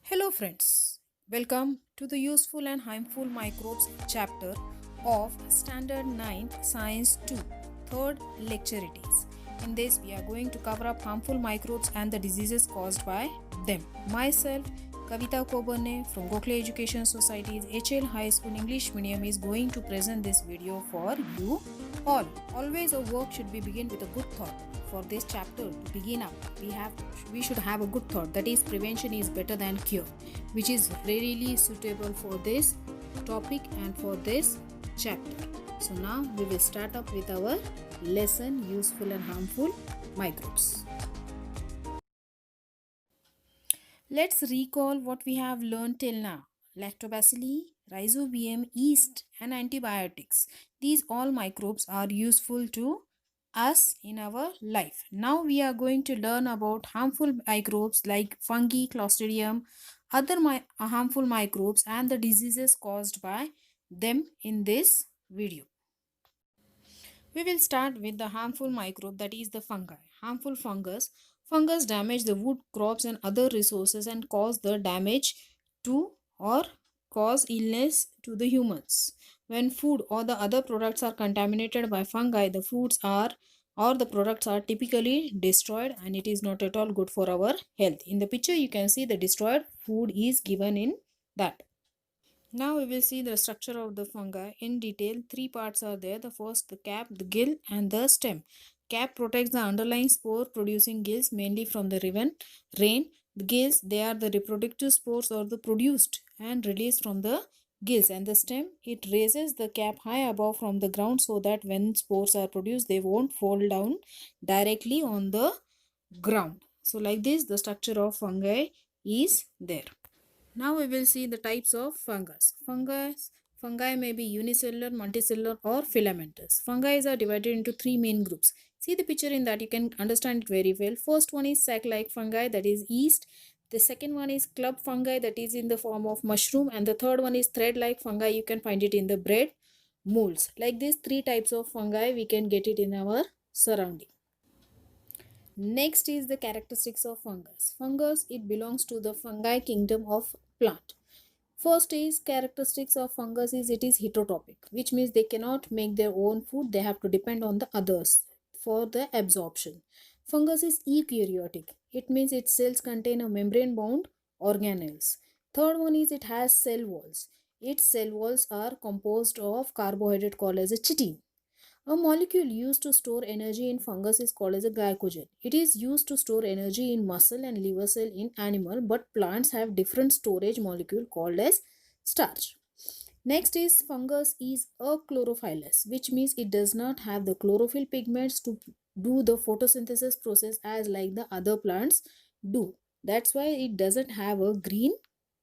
Hello friends, welcome to the useful and harmful microbes chapter of Standard 9th Science 2, third lecture it is. In this we are going to cover up harmful microbes and the diseases caused by them. Myself, Kavita Kobanne from Gokhale Education Society's HL High School English Medium is going to present this video for you all. Always a work should be begin with a good thought. For this chapter to begin up, we should have a good thought, that is prevention is better than cure, which is really suitable for this topic and for this chapter. So now we will start up with our lesson, useful and harmful microbes. Let's recall what we have learned till now. Lactobacilli, rhizobium, yeast and antibiotics. These all microbes are useful to us in our life. Now we are going to learn about harmful microbes like fungi, clostridium, other harmful microbes and the diseases caused by them in this video. We will start with the harmful microbe, that is the fungi. Harmful fungus. Fungus damage the wood crops and other resources and cause the damage to or cause illness to the humans. When food or the other products are contaminated by fungi, the foods are or the products are typically destroyed and it is not at all good for our health. In the picture you can see the destroyed food is given in that. Now we will see the structure of the fungi in detail. Three parts are there. The first, the cap, the gill and the stem. Cap protects the underlying spore producing gills mainly from the rain. The gills, they are the reproductive spores or the produced and released from the gills, and the stem, it raises the cap high above from the ground so that when spores are produced they won't fall down directly on the ground. So like this the structure of fungi is there. Now we will see the types of fungus. Fungi may be unicellular, multicellular or filamentous. Fungi are divided into three main groups. See the picture in that you can understand it very well. First one is sac-like fungi, that is yeast. The second one is club fungi, that is in the form of mushroom, and the third one is thread-like fungi. You can find it in the bread molds. Like these three types of fungi we can get it in our surrounding. Next is the characteristics of fungus. Fungus, it belongs to the fungi kingdom of plant. First is characteristics of fungus is it is heterotrophic, which means they cannot make their own food, they have to depend on the others for the absorption. Fungus is eukaryotic, it means its cells contain a membrane bound organelles. Third one is it has cell walls. Its cell walls are composed of carbohydrate called as a chitin. A molecule used to store energy in fungus is called as a glycogen. It is used to store energy in muscle and liver cell in animal, but plants have different storage molecule called as starch. Next is fungus is a chlorophyllous, which means it does not have the chlorophyll pigments to do the photosynthesis process as like the other plants do. That's why it doesn't have a green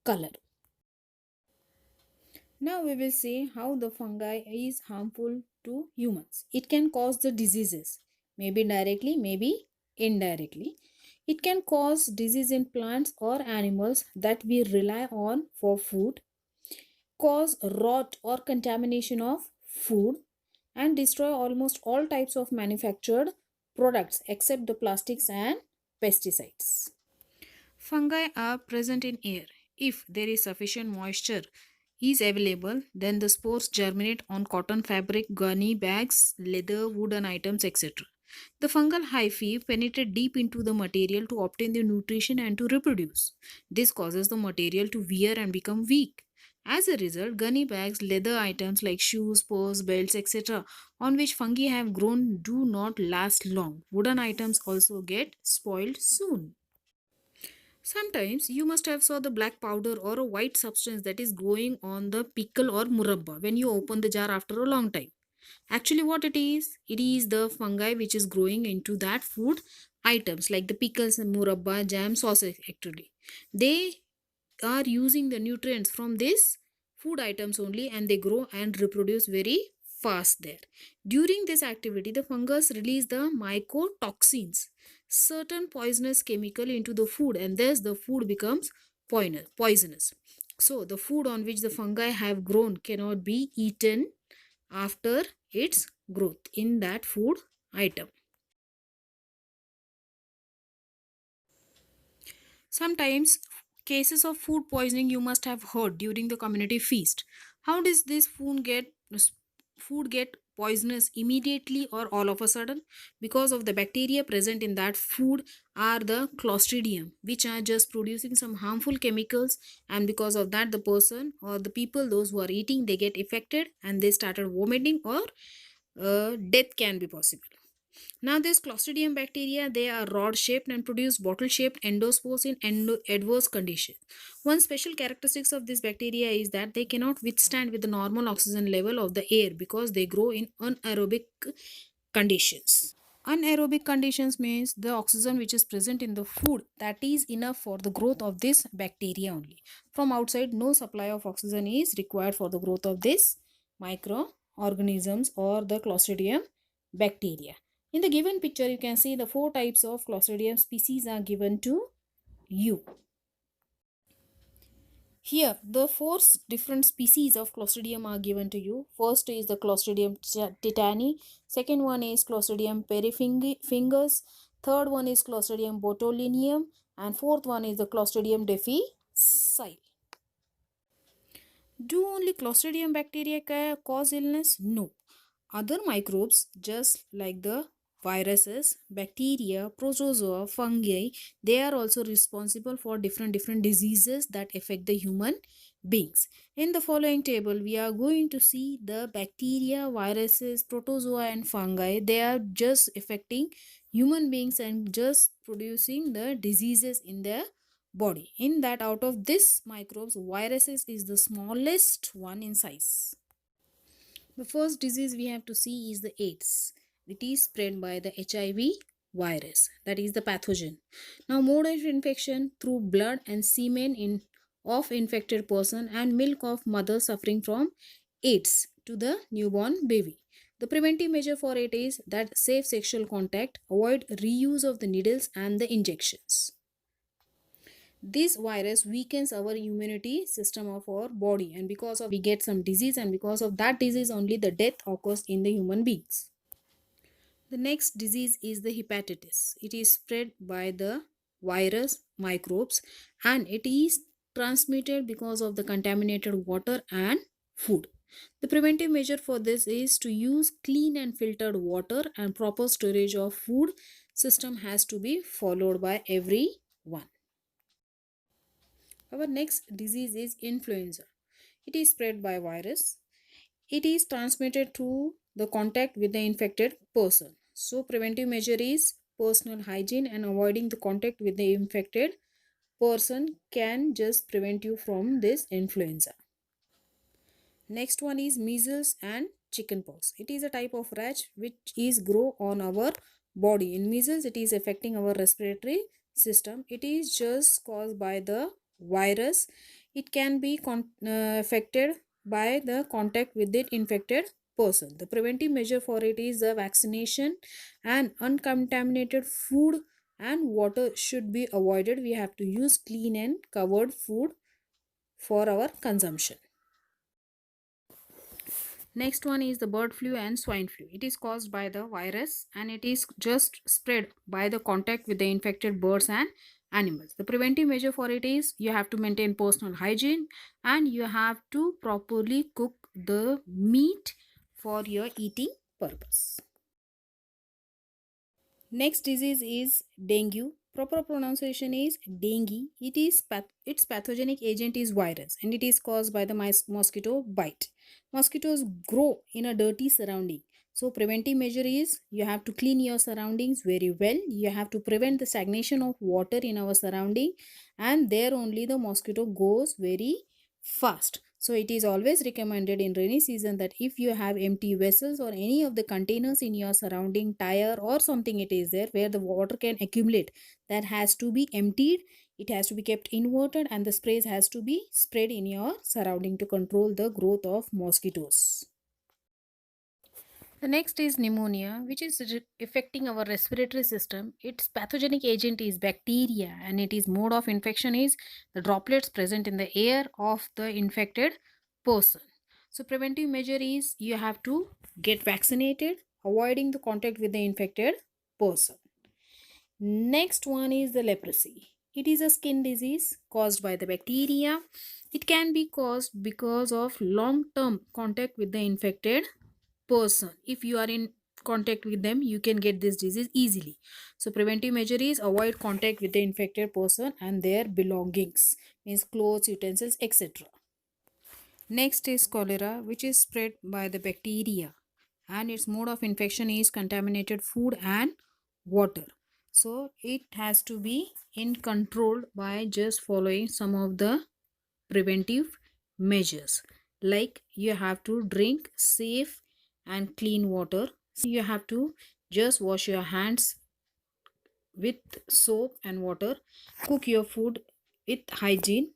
color. Now we will see how the fungi is harmful to humans. It can cause the diseases, maybe directly, maybe indirectly. It can cause disease in plants or animals that we rely on for food, cause rot or contamination of food, and destroy almost all types of manufactured products except the plastics and pesticides. Fungi are present in air. If there is sufficient moisture is available, then the spores germinate on cotton fabric, gunny bags, leather, wooden items, etc. The fungal hyphae penetrate deep into the material to obtain the nutrition and to reproduce. This causes the material to wear and become weak. As a result, gunny bags, leather items like shoes, purse, belts, etc., on which fungi have grown do not last long. Wooden items also get spoiled soon. Sometimes you must have saw the black powder or a white substance that is growing on the pickle or murabba when you open the jar after a long time. Actually what it is the fungi which is growing into that food items like the pickles and murabba, jam, sauces actually. They are using the nutrients from this food items only and they grow and reproduce very fast there. During this activity, the fungus release the mycotoxins, certain poisonous chemical into the food, and thus the food becomes poisonous. So the food on which the fungi have grown cannot be eaten after its growth in that food item. Sometimes Cases of food poisoning you must have heard during the community feast. How does this food get poisonous immediately or all of a sudden? Because of the bacteria present in that food are the clostridium, which are just producing some harmful chemicals, and because of that the person or the people those who are eating they get affected and they started vomiting, or death can be possible. Now, this Clostridium bacteria, they are rod-shaped and produce bottle-shaped endospores in adverse conditions. One special characteristics of this bacteria is that they cannot withstand with the normal oxygen level of the air because they grow in anaerobic conditions. Anaerobic conditions means the oxygen which is present in the food that is enough for the growth of this bacteria only. From outside, no supply of oxygen is required for the growth of this microorganisms or the Clostridium bacteria. In the given picture, you can see the four types of Clostridium species are given to you. Here, the four different species of Clostridium are given to you. First is the Clostridium titani. Second one is Clostridium perifingus. Third one is Clostridium botulinum. And fourth one is the Clostridium difficile. Do only Clostridium bacteria cause illness? No. Other microbes, just like the viruses, bacteria, protozoa, fungi, they are also responsible for different diseases that affect the human beings. In the following table, we are going to see the bacteria, viruses, protozoa and fungi. They are just affecting human beings and just producing the diseases in their body. In that, out of this microbes, viruses is the smallest one in size. The first disease we have to see is the AIDS. It is spread by the HIV virus, that is the pathogen. Now, mode of infection through blood and semen of infected person and milk of mother suffering from AIDS to the newborn baby. The preventive measure for it is that safe sexual contact, avoid reuse of the needles and the injections. This virus weakens our immunity system of our body, and because of we get some disease, and because of that disease only the death occurs in the human beings. The next disease is the hepatitis. It is spread by the virus microbes and it is transmitted because of the contaminated water and food. The preventive measure for this is to use clean and filtered water, and proper storage of food system has to be followed by everyone. Our next disease is influenza. It is spread by virus. It is transmitted through the contact with the infected person. So preventive measure is personal hygiene, and avoiding the contact with the infected person can just prevent you from this influenza. Next one is measles and chickenpox. It is a type of rash which is grow on our body. In measles, it is affecting our respiratory system. It is just caused by the virus. It can be affected by the contact with the infected person. The preventive measure for it is the vaccination, and uncontaminated food and water should be avoided. We have to use clean and covered food for our consumption. Next one is the bird flu and swine flu. It is caused by the virus and it is just spread by the contact with the infected birds and animals. The preventive measure for it is you have to maintain personal hygiene and you have to properly cook the meat for your eating purpose. Next disease is dengue. Proper pronunciation is dengue. Its pathogenic agent is virus and it is caused by the mosquito bite. Mosquitoes grow in a dirty surrounding. So preventive measure is you have to clean your surroundings very well. You have to prevent the stagnation of water in our surrounding, and there only the mosquito goes very fast. So it is always recommended in rainy season that if you have empty vessels or any of the containers in your surrounding, tire or something it is there where the water can accumulate, that has to be emptied. It has to be kept inverted and the sprays has to be sprayed in your surrounding to control the growth of mosquitoes. The next is pneumonia, which is affecting our respiratory system. Its pathogenic agent is bacteria and its mode of infection is the droplets present in the air of the infected person. So preventive measure is you have to get vaccinated, avoiding the contact with the infected person. Next one is the leprosy. It is a skin disease caused by the bacteria. It can be caused because of long term contact with the infected person. If you are in contact with them, you can get this disease easily. So preventive measure is avoid contact with the infected person and their belongings, means clothes, utensils, etc. Next is cholera, which is spread by the bacteria, and its mode of infection is contaminated food and water. So it has to be in control by just following some of the preventive measures, like you have to drink safe and clean water. You have to just wash your hands with soap and water, cook your food with hygiene,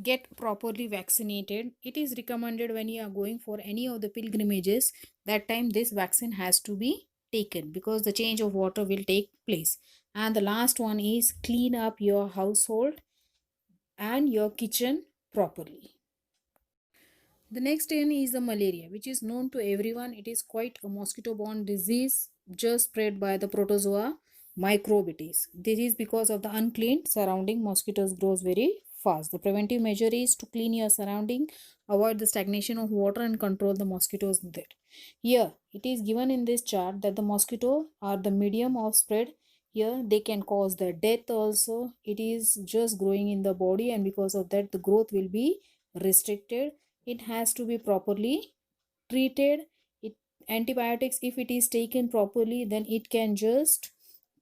get properly vaccinated. It is recommended when you are going for any of the pilgrimages, that time this vaccine has to be taken because the change of water will take place. And the last one is clean up your household and your kitchen properly. The next one is the malaria, which is known to everyone. It is quite a mosquito-borne disease just spread by the protozoa microbitis. This is because of the unclean surrounding. Mosquitoes grows very fast. The preventive measure is to clean your surrounding, avoid the stagnation of water and control the mosquitoes there. Here, it is given in this chart that the mosquito are the medium of spread. Here, they can cause the death also. It is just growing in the body, and because of that, the growth will be restricted. It has to be properly treated. It antibiotics, if it is taken properly, then it can just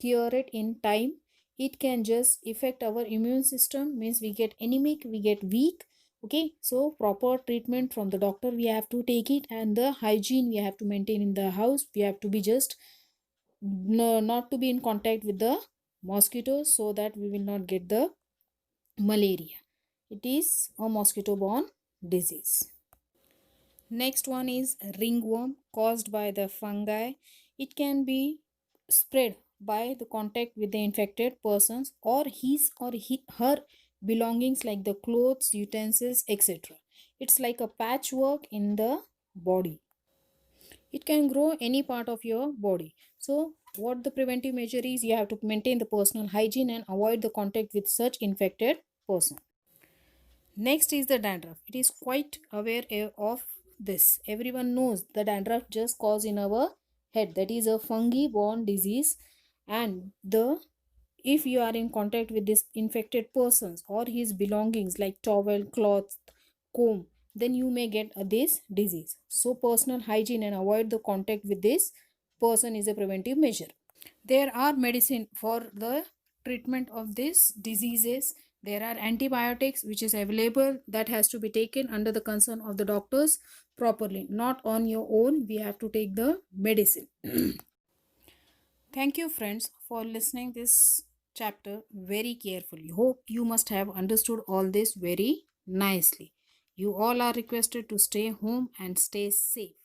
cure it in time. It can just affect our immune system, means we get anemic, we get weak. Okay, so proper treatment from the doctor we have to take it, and the hygiene we have to maintain in the house. We have to be just no, not to be in contact with the mosquitoes, so that we will not get the malaria. It is a mosquito borne disease. Next one is ringworm caused by the fungi. It can be spread by the contact with the infected persons or his or her belongings like the clothes, utensils, etc. It's like a patchwork in the body. It can grow any part of your body. So what the preventive measure is, you have to maintain the personal hygiene and avoid the contact with such infected person. Next is the dandruff. It is quite aware of this. Everyone knows the dandruff just cause in our head. That is a fungi-borne disease, and the if you are in contact with this infected persons or his belongings like towel, cloth, comb, then you may get this disease. So personal hygiene and avoid the contact with this person is a preventive measure. There are medicine for the treatment of these diseases. There are antibiotics which is available, that has to be taken under the concern of the doctors properly, not on your own. We have to take the medicine. Thank you friends for listening this chapter very carefully. Hope you must have understood all this very nicely. You all are requested to stay home and stay safe.